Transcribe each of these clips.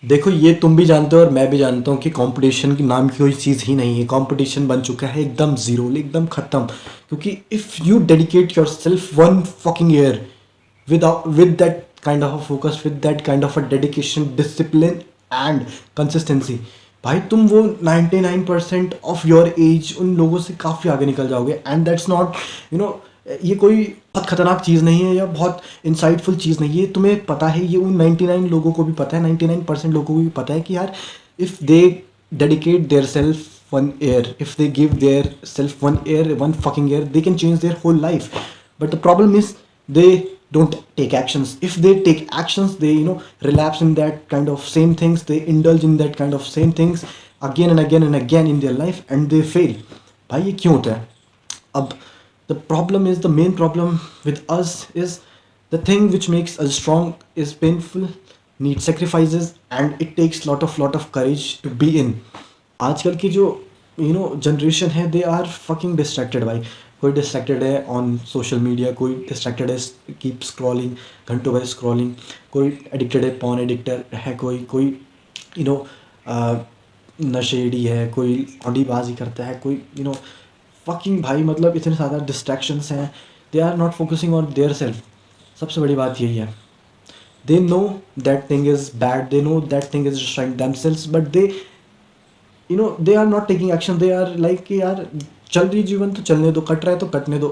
देखो ये तुम भी जानते हो और मैं भी जानता हूँ कि कंपटीशन की नाम की कोई चीज़ ही नहीं है। कंपटीशन बन चुका है एकदम ज़ीरो, एकदम ख़त्म। क्योंकि if you dedicate your self one fucking year with that kind of a focus, with that kind of a dedication, discipline and consistency, भाई तुम वो 99% ऑफ योर एज उन लोगों से काफ़ी आगे निकल जाओगे। And that's not you know ये कोई बहुत खतरनाक चीज़ नहीं है या बहुत इंसाइटफुल चीज़ नहीं है। तुम्हें पता है, ये उन 99 लोगों को भी पता है, 99% लोगों को भी पता है कि यार if they dedicate their self 1 year, if they give their self 1 year, 1 fucking year, they can change their whole life. But the problem is they don't take actions. If they take actions, they relapse in that kind of same things, they indulge in that kind of same things again and again and again in their life, and they fail. भाई ये क्यों होता है? अब the problem is, the main problem with us is the thing which makes us strong is painful, need sacrifices, and it takes lot of courage to be in. आजकल की जो generation है, दे आर फकिंग डिस्ट्रैक्टेड भाई। कोई distracted है on social media, कोई distracted है keep scrolling, घंटों भर स्क्रॉलिंग, कोई एडिक्टेड है, पॉन एडिक्टर है, कोई कोई यू नो नशेड़ी है, कोई औंधीबाजी करता है, कोई फकिंग भाई मतलब इतने ज़्यादा डिस्ट्रैक्शंस हैं। They are not focusing on their self. सबसे बड़ी बात यही है, they know that thing is bad, they know that thing is destroying themselves, but they are not taking action. They are like कि यार चल रही जीवन तो चलने दो, कट रहा है तो कटने दो।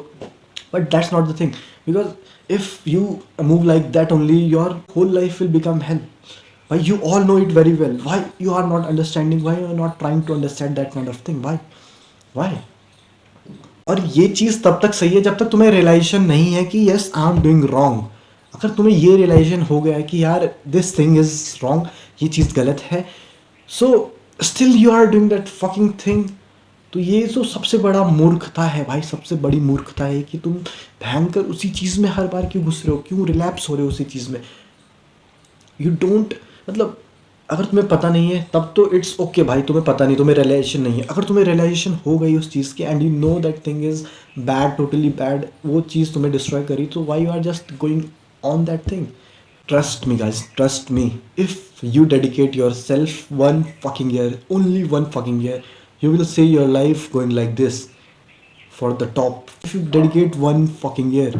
But that's not the thing, because if you move like that only, your whole life will become hell. Why? You all know it very well. Why you are not understanding? Why you are not trying to understand that kind of thing? Why? और ये चीज़ तब तक सही है जब तक तुम्हें realisation नहीं है कि yes I am doing wrong. अगर तुम्हें ये रियलाइजेशन हो गया है कि यार दिस थिंग इज़ रॉन्ग, ये चीज़ गलत है, so still you are doing that fucking thing, तो ये तो सबसे बड़ा मूर्खता है भाई। सबसे बड़ी मूर्खता है कि तुम भयंकर उसी चीज़ में हर बार क्यों घुस रहे हो, क्यों रिलैप्स हो रहे हो उसी चीज़ में। यू डोंट मतलब अगर तुम्हें पता नहीं है तब तो इट्स ओके भाई, तुम्हें पता नहीं, तुम्हें रियलाइजेशन नहीं है। अगर तुम्हें रियलाइजेशन हो गई उस चीज़ की and you know that thing is bad, totally bad, वो चीज़ तुम्हें डिस्ट्रॉय करी, तो why you are just going on that thing? Trust me guys, trust me. If you dedicate yourself 1 fucking year, only 1 fucking year, you will see your life going like this for the top. If you dedicate 1 fucking year,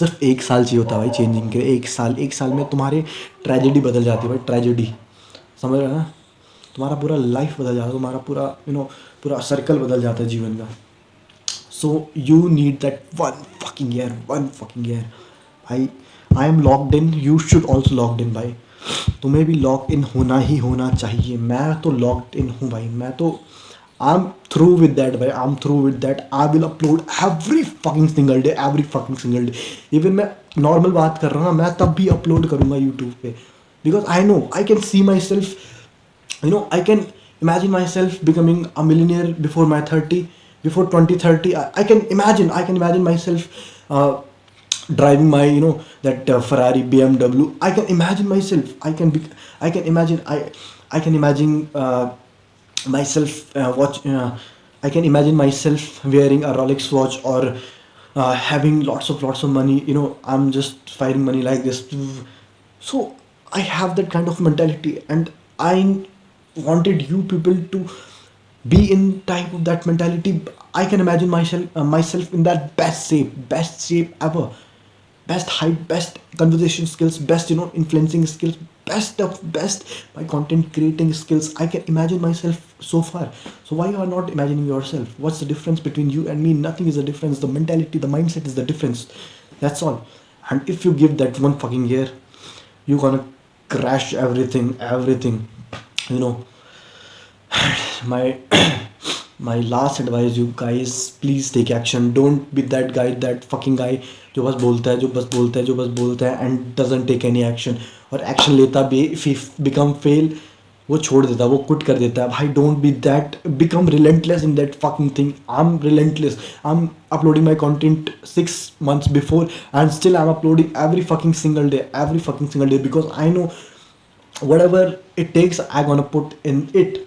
सिर्फ 1 साल चाहिए होता है भाई changing के। 1 साल में तुम्हारी ट्रेजेडी बदल जाती है भाई, ट्रेजेडी। समझ रहे हो ना? तुम्हारा पूरा लाइफ बदल जाता है, तुम्हारा पूरा पूरा सर्कल बदल जाता है जीवन का। So you need that 1 fucking year, 1 fucking year भाई। I M locked in, you should also locked in भाई। तुम्हें भी लॉक इन होना ही होना चाहिए। मैं तो लॉक्ड इन हूँ भाई, मैं तो I am through with that भाई, I am through with that. I will upload every fucking single day, every fucking single day. Even मैं नॉर्मल बात कर रहा हूँ ना, मैं तब भी अपलोड करूँगा यूट्यूब पे, because I know I can see my self, I can imagine myself becoming a millionaire before my 30, before 2030. I can imagine myself driving my that Ferrari, BMW. I can imagine myself, I can imagine myself I can imagine myself wearing a Rolex watch, or having lots of money. I'm just firing money like this. So I have that kind of mentality, and I wanted you people to be in type of that mentality. I can imagine myself in that best shape ever, best height, best conversation skills, best influencing skills, best of best my content creating skills. I can imagine myself so far. So why you are not imagining yourself? What's the difference between you and me? Nothing is the difference. The mentality, the mindset is the difference. That's all. And if you give that 1 fucking year, you're gonna crash everything. My my last advice, you guys, please take action. Don't be that guy, that fucking guy जो बस बोलता है and doesn't take any action, और action लेता भी, if he become fail वो छोड़ देता है, वो quit कर देता है भाई। don't be that, become relentless in that fucking thing. I'm relentless. I'm uploading my content 6 months before, and still I'm uploading every fucking single day, because I know whatever it takes, I'm gonna put in it.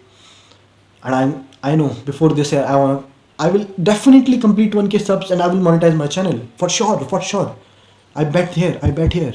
And I know before this year I will definitely complete 1K subs, and I will monetize my channel for sure. I bet here.